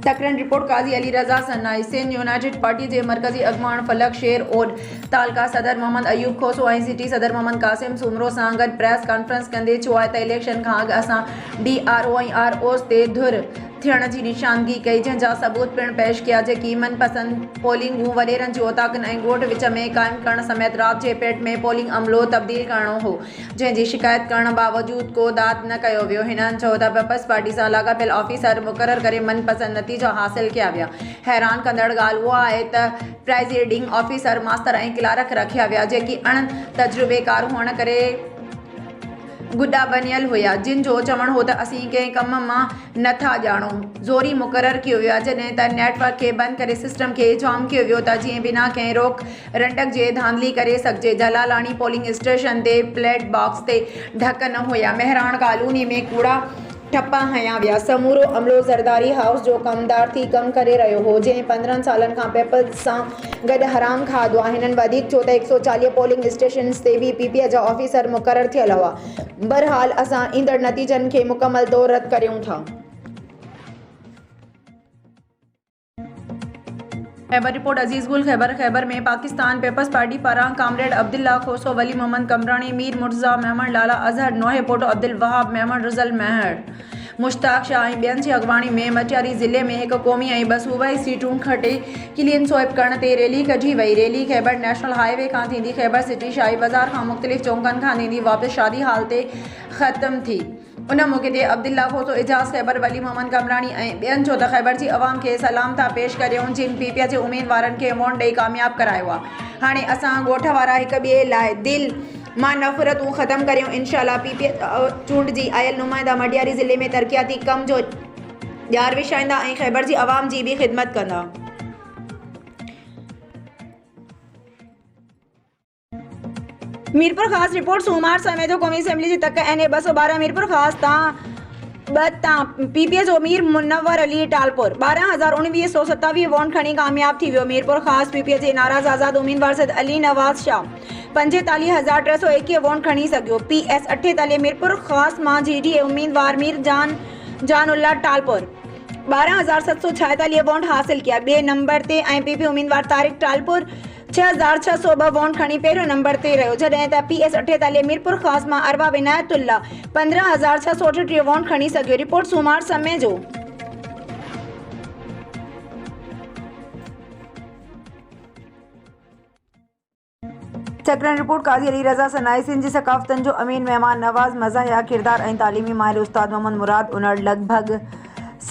तकरीन report काजी अली रज़ा सनाई Sindh United party के मरकजी अगवान फलक शेर और तालका सदर मोहम्मद अयूब खोसो ऐं सिटी सदर मोहम्मद कासिम सुमरो सां गॾु प्रेस कॉन्फ्रेंस कंदे चयो आहे त इलेक्शन खां अॻु असां DRO ऐं ROs ते धुर थियण जी निशानगी कई जंहिंजा सबूत पिणु पेश कया जेकी मनपसंद पोलिंगूं वॾेरनि जी ओताकनि ऐं ॻोठ विच में क़ाइमु करण समेत राति जे पेट में पोलिंग अमलो तब्दील करणो हो जंहिंजी शिकायत करण बावजूदि को दाद न कयो वियो। हिननि चयो त पीपल्स पार्टी सां लाॻापियल ऑफिसर मुक़ररु करे मनपसंद नतीजा हासिल कया विया। हैरान कंदड़ ॻाल्हि उहा आहे त प्रेज़िडिंग ऑफिसर मास्तर ऐं क्लार्क रखिया विया जेकी अण तजुर्बेकार हुअण करे गुॾा बनियल हुया जिन जो चवणु हो त असीं कंहिं कम मां नथा ॼाणूं। ज़ोरी मुक़ररु कयो वियो आहे जॾहिं त नेटवर्क खे बंदि करे सिस्टम खे जाम कयो वियो त जीअं बिना कंहिं रोक रंडक जे धांधली करे सघिजे। जलालाणी पोलिंग स्टेशन ते ब्लैक बॉक्स ते ढक न हुया। मेहरान कॉलोनी में कूड़ा ठप्पा हया विया। समूरो अमलो ज़रदारी हाउस जो कमदार थी कमु करे रहियो हो जंहिं 15 सालनि खां पीपल्स सां गॾु हराम खाधो आहे। हिननि वधीक चयो त 140 पोलिंग स्टेशन्स ते बि PPA जा ऑफिसर मुक़ररु थियल हुआ। बहरहाल असां ईंदड़ नतीजनि खे मुकमल तौर रद्द करियूं था। खैबर रिपोर्ट अजीज गुल खैबर में पाकिस्तान पीपल्स पार्टी पारां कामरेड अब्दुल्ला खोसो वली मोहम्मद कमरानी मीर मुर्तज़ा मेमन लाला अजहर नोहे पोटो अब्दुल वहाब मेमन रज़ल महर मुश्ताक शाह ऐं ॿियनि जी अॻवानी में मटियारी ज़िले में हिकु क़ौमी ऐं 2 सूबाई सीटूं खटे क्लीन स्वीप करण ते रैली कढी वई। रैली खैबर नेशनल हाईवे खां थींदी ख़ैबर सिटी शाही बाज़ार खां मुख़्तलिफ़ चौंकनि खां थींदी वापसि शादी हाल ते ख़त्म थी। उन मौक़े ते अब्दुल्ला खोसो एजाज़ खैबर वली मोहम्मद कमरानी ऐं ॿियनि चयो त खैबर जी अवाम खे सलाम था पेश करियूं जिन PPA जे उम्मीदवारनि खे वोट ॾेई कामयाबु करायो आहे। हाणे असां ॻोठ वारा हिक ॿिए लाइ दिलि मां नफ़रतूं ख़त्म करियूं। इंशाअल्लाह PPA चूंड जी आयल नुमाइंदा मटियारी ज़िले में तरक़ियाती कम जो ॼार विछाईंदा ऐं खैबर जी अवाम जी बि ख़िदमत कंदा। मीरपुर ख़ास रिपोर्ट सूमार समय जो क़ौमी असम्बली जी तक NA 212 मीरपुर ख़ास PPA जो मीर मुनव्वर अली टालपुर 12,1927 वोट खणी कामयाब थी वियो। मीरपुर ख़ास PPA जे नाराज़ आज़ाद उम्मीदवार सैद अली नवाज़ शाह 45,321 वोट खणी सघियो। PS 48 मीरपुर ख़ास मां GDA उम्मीदवार मीर जानुल्ला टालपुर 12,746 वोट हासिल किया। ॿिए नंबर ते ऐं PP उम्मीदवार तारिक टालपुर 6,602 वोट खणी पहिरियों नंबर ते रहियो जॾहिं त PS 48 मीरपुर ख़ास मां अरबा विनायतुल्ला 15,638 वोट खणी सघियो। रिपोर्ट सूमार समय जो। तकरीन रिपोर्ट काजी अली रज़ा सनाई सिंध जी सकाफ़तनि जो अमीन महिमान नवाज़ मज़ाहिया किरदार ऐं तालीमी माहिर उस्ताद मोहम्मद मुराद उनड़ लॻभॻि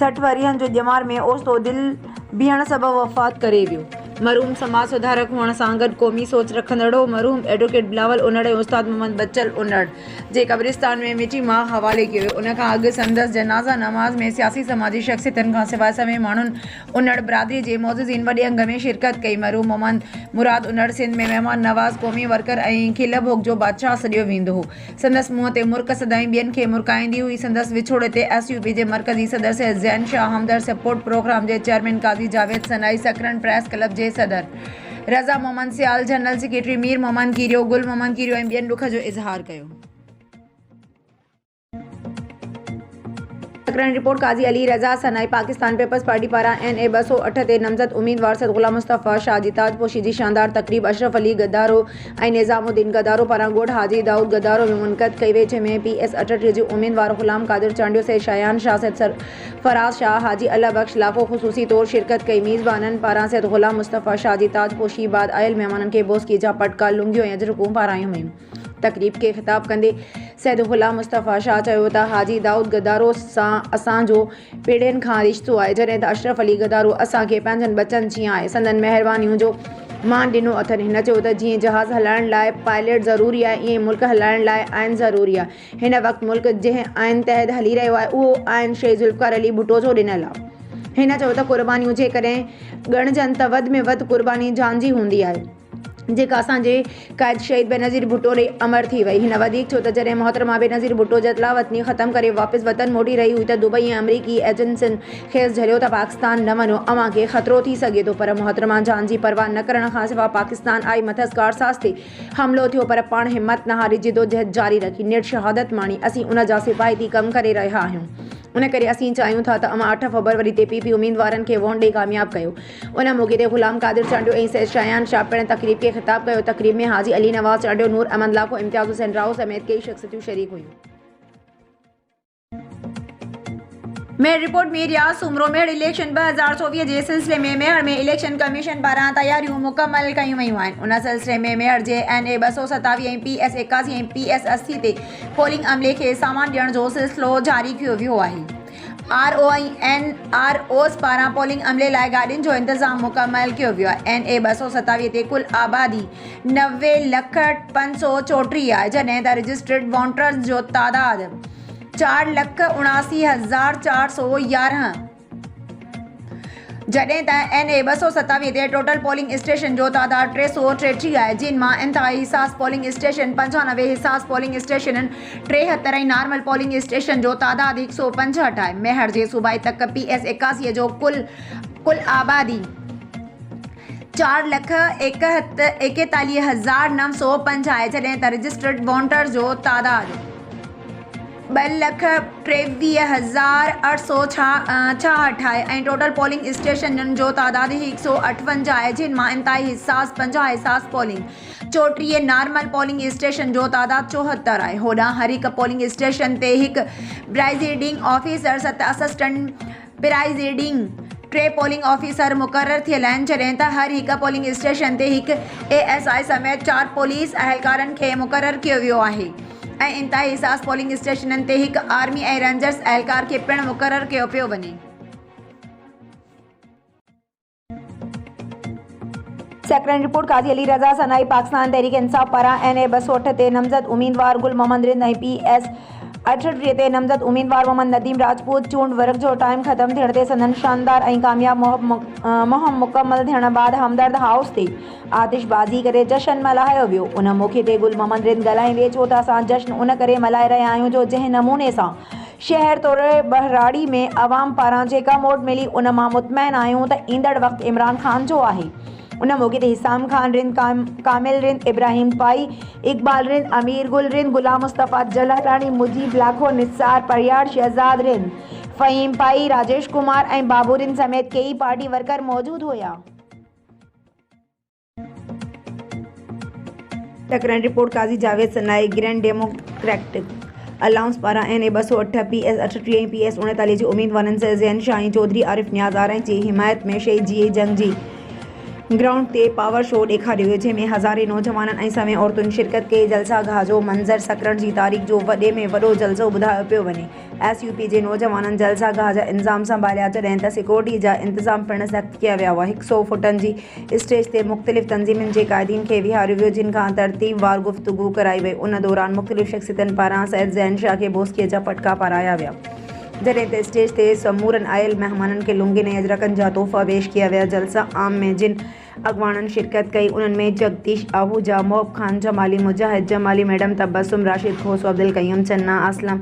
60 वरियनि जो ॼमार में ओस्तो दिलि बीहण सबबि वफ़ात करे वियो। मरहूम समाज सुधारक हुअण सां गॾु क़ौमी सोच रखंदड़ मरहूम एडवोकेट बिलावल उनड़ ऐं उस्ताद मोहम्मद बच्चल उनड़ जे क़ब्रिस्तान में मिटी मां हवाले कयो वियो। उन खां अॻु संदसि जनाज़ा नमाज़ में सियासी समाजी शख़्सियतनि खां सवाइ सभई माण्हुनि उनड़ बिरादरी जे मोज़िज़ीन वॾे अंग में शिरकत कई। मरहूम मोहम्मद मुराद उनड़ सिंध में महिमान नवाज़ क़ौमी वर्कर ऐं खिल भोग जो बादशाह सॾियो वेंदो हो। संदसि मुंहं ते मुर्क सदाईं ॿियनि खे मुरकाईंदी हुई। संदसि विछोड़े ते SUP जे मरकज़ी सदस्य ज़ैन शाह हमदर्द सपोर्ट प्रोग्राम जे चेयरमैन काज़ी जावेद सनाई सकरन प्रेस क्लब जे सदर रज़ा मोहम्मद सियाल जनरल सेक्रेटरी मीर मोहम्मद कीरियो गुल मोहम्मद कीरियो ऐं ॿियनि ॾुख जो इज़हार कयो। तकरीन रिपोर्ट काजी अली रज़ा सनाई पाकिस्तान पीपल्स पार्टी पारां NA 208 ते नमज़द उम्मीदवार सैद ग़ुलाम मुस्तफ़ा शाह जी ताजपोशी जी शानदार तक़रीब अशरफ अली गद्दारो ऐं निज़ामुद्दीन गद्दारो पारां ॻोठ हाजी दाऊद गद्दारो में मुनक़द कई वई जंहिं में PS 38 जो उम्मीदवार ग़ुलाम क़ादिर चांडियो सैद शायान शाह सैद फराज शाह हाजी अल्लाह बख्श लाखो ख़ुसूसी तौर शिरकत कई। मीज़बाननि पारां सैद ग़ुलाम मुस्तफ़ा शाह जी ताजपोशी बाद आयल महिमाननि खे बोस्की जा पटका लुंगियूं ऐं अजरकूं पारायूं वयूं। तक़रीब खे ख़िताब कंदे सैद ग़ुलाम मुस्तफ़ा शाह चयो त हाजी दाऊद गद्दारो सां असांजो पीढ़ियुनि खां रिश्तो आहे जॾहिं त अशरफ अली गद्दारो असांखे पंहिंजनि बचनि जीअं आहे। संदन महिरबानियूं जो मान ॾिनो अथनि। हिन चयो त जीअं जहाज़ हलाइण लाइ पायलट ज़रूरी आहे ईअं मुल्क हलाइण लाइ आइन ज़रूरी आहे। हिन वक़्तु मुल्क जंहिं आइन तहत हली रहियो आहे उहो आइन शहीद ज़ुल्फ़िकार अली भुट्टो जो ॾिनल आहे। हिन चयो त क़ुर्बानियूं जेकॾहिं ॻणजनि त वधि में वधि क़ुर्बानी जान जी हूंदी आहे जेका असांजे क़ाइद शहीद बेनज़ीर भुट्टो ॾे अमर थी वई। हिन वधीक चयो त जॾहिं मोहतरमा बेनज़ीर भुट्टो जतला वतनी ख़त्म करे वापसि वतन मोटी रही हुई त दुबई ऐं अमरीकी एजेंसियुनि खेसि झलियो त पाकिस्तान न वञो अव्हांखे ख़तरो थी सघे थो पर मोहतरमा जान जी परवाह न करण खां सवाइ पाकिस्तान आई मथसि कारसाज़ ते हमिलो थियो पर पाण हिमत न हारी जिदोजहद जारी रखी निट शहादत माणी असीं उन जा सिपाही थी कमु करे रहिया आहियूं। उन करे असीं चाहियूं था त अमां 8 फरवरी ते पीपी उम्मीदवारनि खे वोट ॾेई कामयाब कयो। उन मौक़े ते ग़ुलाम कादिर चांडियो ऐं सैद शायान शाह पिणु तक़रीब खे ख़िताब कयो। तक़रीब में हाजी अली नवाज़ चांडियो, नूर अहमद लाखो, इम्तियाज़ हुसैन राव समेत कई शख़्सियतूं शरीक हुयूं। मेड़ रिपोर्ट में रियाज़ सूमरो मेड़ इलेक्शन 2024 जे सिलसिले में मेड़ में इलेक्शन कमीशन पारां तैयारियूं मुकमल कयूं वयूं आहिनि। उन सिलसिले में मेड़ जे NA 227 ऐं PS 81 ऐं PS 80 ते पोलिंग अमले खे सामान ॾियण जो सिलसिलो जारी कयो वियो आहे। RO ऐं NROs पारां पोलिंग अमले लाइ गाॾियुनि जो इंतज़ाम मुकमल कयो वियो आहे। NA 227 ते कुल आबादी 90,534 आहे, जॾहिं त रजिस्टर्ड वोटर्स जो तादाद 4,79,411, जॾहिं त NA 227 ते टोटल पोलिंग स्टेशन जो तादाद 333 आहे, जिन मां इंतिहाई हिसास पोलिंग स्टेशन 95, हिसास पोलिंग स्टेशन 73 ऐं नॉर्मल पोलिंग स्टेशन जो तादाद 165 आहे। मेहर जे सूबाई तक PS 81 जो कुल आबादी 4,41,905 आहे, जॾहिं त रजिस्टर्ड वोटर्स जो तादाद 2,23,866 आहे ऐं टोटल पोलिंग स्टेशननि जो तादाद 158 आहे, जिन मां इंतिहाई हिसास 50, हिसास पोलिंग 34, नॉर्मल पोलिंग स्टेशन जो तादाद 74 आहे। होॾां हर हिकु पोलिंग स्टेशन ते हिकु प्रिज़ाइडिंग ऑफिसर, 7 असिस्टेंट प्रिज़ाइडिंग, 3 पोलिंग ऑफिसर मुक़ररु थियल आहिनि, जॾहिं त हर हिकु पोलिंग स्टेशन ते हिकु ASI समेत 4 पुलिस अहलकारनि खे मुक़ररु कयो वियो आहे ऐं इंतिहाई हिसास पोलिंग स्टेशननि ते हिकु आर्मी ऐं रेंजर्स अहलकार खे पिणु मुक़ररु कयो पियो वञे। सेक्रेटरी रिपोर्ट काज़ी अली रज़ा सनाई पाकिस्तान तहरीक इंसाफ पारां NA 208 ते नामज़द उम्मीदवार गुल मोहम्मद रिंद ऐं PS 38 ते नामज़द उम्मीदवार मोहम्मद नदीम राजपूत चूंड वर्क जो टाइम ख़त्म थियण ते संदन शानदार ऐं कामयाब मुहिम मुकमल थियण बाद हमदर्द हाउस ते आतिशबाज़ी करे जश्न मल्हायो वियो। उन मौक़े ते गुल मोहम्मद रिंद ॻाल्हाए वे चयो त असां जश्न उन करे मल्हाए रहिया आहियूं जो जंहिं नमूने सां शहर तौर बहराड़ी में अवाम पारां जेका वोट मिली उन मां मुतमैन आहियूं त ईंदड़ वक़्तु इमरान ख़ान जो आहे। उन मौक़े ते हिसाम खान रिंद, कामिल रिंद, इब्राहिम पाई, इकबाल रिंद, अमीर गुल रिंद, गुलाम मुस्तफ़ा जलालानी, मुजीब लाखो, निसार परियार, शहजाद रिंद, फ़हीम पाई, राजेश कुमार ऐं बाबू रिंद समेत कई पार्टी वर्कर मौजूद हुआ। सेक्रेटरी रिपोर्ट काज़ी जावेद सनाई ग्रैंड डेमोक्रेटिक अलाउंस पारां NA 208 PS 38 ऐं PS 39 जे उम्मीदवारनि से ज़ैन शाही चौधरी, आरिफ नियाज़ आरई जी हिमायत में शहीद जी जंग जी ग्राउंड ते पावर शो ॾेखारियो वियो, जंहिंमें हज़ारे नौजवाननि ऐं सवें औरतुनि शिरकत कई। जलसा गाह जो मंज़र सकरण जी तारीख़ जो वॾे में वॾो जलसो ॿुधायो पियो वञे। SUP जे नौजवाननि जलसा गाह जा इंतज़ाम संभालिया, जॾहिं त सिक्योरिटी जा इंतज़ाम पिणु सख़्त कया विया हुआ। 100 फुटनि जी स्टेज ते मुख़्तलिफ़ तंज़ीमुनि जे क़ाइदीन खे विहारियो वियो, जिन खां तरतीबवार गुफ़्तगू कराई वई। उन दौरान मुख़्तलिफ़ शख़्सियतनि पारां सैयद ज़ैन शाह खे बोस्कीअ जा पटका पाराया विया, जॾहिं त स्टेज ते समूरनि आयल महिमाननि खे लुंगिन ऐं अजरकनि जा तोहफ़ा पेश किया विया। जलसा आम में जिन अॻवाननि शिरकत कई उन्हनि में जगदीश आहूजा, मोहब खान जमाली, मुजाहिद जमाली, मैडम तबस्सुम, राशिद खोसो, अब्दुल कय्यूम चन्ना, असलम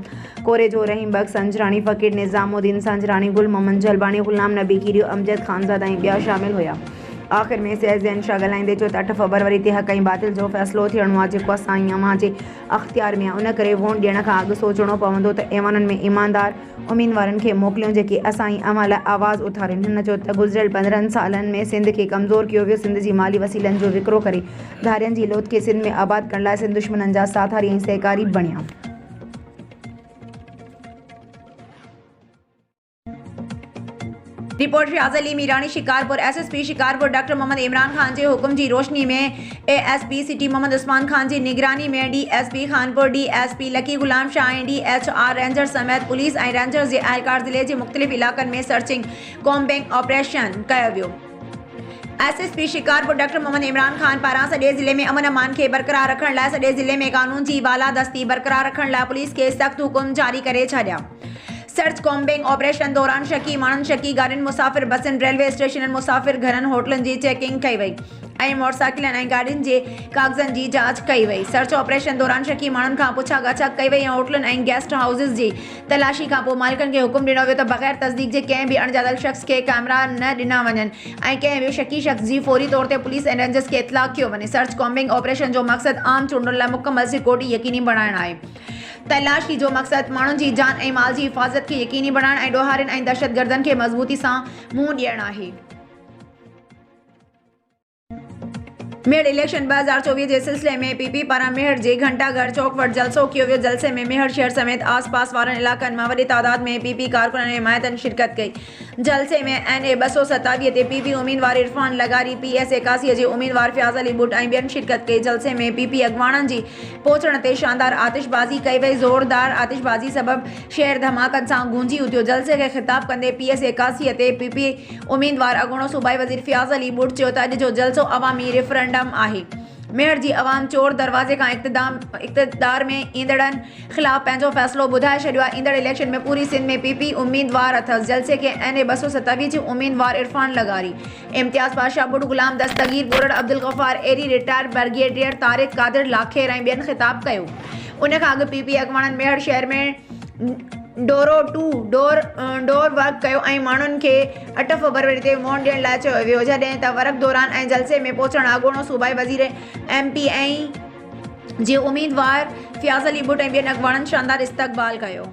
कोरेजो, रहीम बख्श संजरानी, फ़कीर निज़ामुद्दीन संजरानी, गुल मोहम्मद जलबानी, ग़ुलाम नबी कीरियो, अमजद ख़ानज़ादा ऐं ॿिया शामिल हुआ। आख़िर में सैयद ज़ैन शाह ॻाल्हाईंदे चयो त 8 फरवरी ते हक़ ऐं बातिल जो फ़ैसिलो थियणो आहे, जेको असां ऐं अव्हां जे अख़्तियार में आहे। उन करे वोट ॾियण खां अॻु सोचणो पवंदो त ऐवाननि में ईमानदार उम्मीदवारनि खे मोकिलियूं जेके असां ऐं अव्हां लाइ आवाज़ उथारिनि। हिन चयो त गुज़िरियल 15 सालनि में सिंध खे कमज़ोर कयो वियो। सिंध जी माली वसीलनि जो विकिरो करे धारियनि जी लोथ खे सिंध में आबाद करण लाइ सिंध दुश्मननि जा साथारी ऐं सहकारी बणिया। रिपोर्ट रियाज़ अली मीरानी शिकारपुर। SSP शिकारपुर डॉक्टर मोहम्मद इमरान खान के हुक्म की रोशनी में ASP सिटी मोहम्मद उस्मान खान की निगरानी में DSP Khanpur, DSP lucky Ghulam Shah, DHR ranger समेत पुलिस और रेंजर्स के अहलकार जिले के मुख्तलिफ इलाक़नि में सर्चिंग कॉम्बिंग ऑपरेशन कयो वियो। SSP शिकारपुर डॉक्टर मोहम्मद इमरान खान पारां सॼे ज़िले में अमन अमान के बरक़रार रखण लाइ सॼे ज़िले में कानून की बालादस्ती बरक़रार रखण लाइ पुलिस के सख्त हुकुम जारी करे छॾिया। सर्च कॉम्बिंग ऑपरेशन दौरान शकी माण्हुनि, शकी गाड़ियुनि, मुसाफ़िर बसनि, रेलवे स्टेशननि, मुसाफ़िर घरनि, होटलनि की चेकिंग कई वई ऐं मोटरसाइकिलनि ऐं गाड़ियुनि के कागज़नि की जांच कई वई। सर्च ऑपरेशन दौरान शकी माण्हुनि खां पुछा ॻाछा कई वई ऐं होटलनि ऐं गेस्ट हाउसिस की तलाशी खां पोइ मालिकनि खे हुकुम ॾिनो वियो त बग़ैर तस्दीक जे कंहिं बि अणॼातल शख़्स के कैमरा न ॾिना वञनि ऐं कंहिं बि शकी शख़्स जी फौरी तौर ते पुलिस ऐं रेंजर्स खे इतलाह कयो वञे। सर्च कॉम्बिंग ऑपरेशन जो मक़सद आम चूंडुनि लाइ मुकमल सिक्योरिटी यकीनी बणाइणु आहे। तलाशी जो मक़सद माण्हुनि जी जान ऐं माल जी हिफ़ाज़त खे यकीनी बणाइण ऐं ॾोहारियुनि ऐं दहशतगर्दनि खे मज़बूती सां मुंहुं ॾियणु आहे। मेड़ इलेक्शन 2024 के सिलसिले में पीपी पारां मेड़ जे घंटाघर चौक वटि जलसो कियो वियो। जलसे में मेड़ शहर समेत आसपास वारनि इलाक़नि मां वॾी तादाद में पीपी कारकुननि ऐं हिमायतनि शिरकत कई। जलसे में NA 227 ते पीपी उम्मीदवार इरफान लगारी, PS 81 जे उम्मीदवार फयाज़ अली बुट ऐं ॿियनि शिरकत कई। जलसे में पीपी अॻवाननि जी पहुचण ते शानदार आतिशबाज़ी कई वई। ज़ोरदार आतिशबाज़ी सबबि शहर धमाकनि सां गूंजी उथियो। जलसे खे ख़िताब कंदे PS 81 ते पीपी उम्मीदवार अॻूणो सूबाई वज़ीर फयाज़ अली बुट चयो त अॼु जो जलसो अवामी रेफरेंडम आहे। मेयर जी अवाम चोर दरवाज़े खां इक़्तिदार में ईंदड़नि ख़िलाफ़ पंहिंजो फ़ैसिलो ॿुधाए छॾियो आहे। ईंदड़ इलेक्शन में पूरी सिंध में पीपी उम्मीदवार अथसि। जलसे खे NA 227 जी उम्मीदवार इरफान लगारी, इम्तियाज़ पाशा बुट, गुलाम दस्तगीर, बुरड़ अब्दुल गफ़ार एरी, रिटायर्ड ब्रिगेडियर तारिक कादिर लाखेर ऐं ॿियनि ख़िताब कयो। उन खां अॻु पीपी अॻवाननि मेड़ शहर में डोर वर्क कयो ऐं माण्हुनि खे 8 फरवरी ते वोट ॾियण लाइ चयो वियो, जॾहिं त वर्क दौरान ऐं जलसे में पहुचण अॻूणो सूबाई वज़ीर MP ऐं जे उम्मीदवार फयाज़ अली बुट ऐं ॿियनि अॻवाननि शानदार इस्तक़बाल कयो।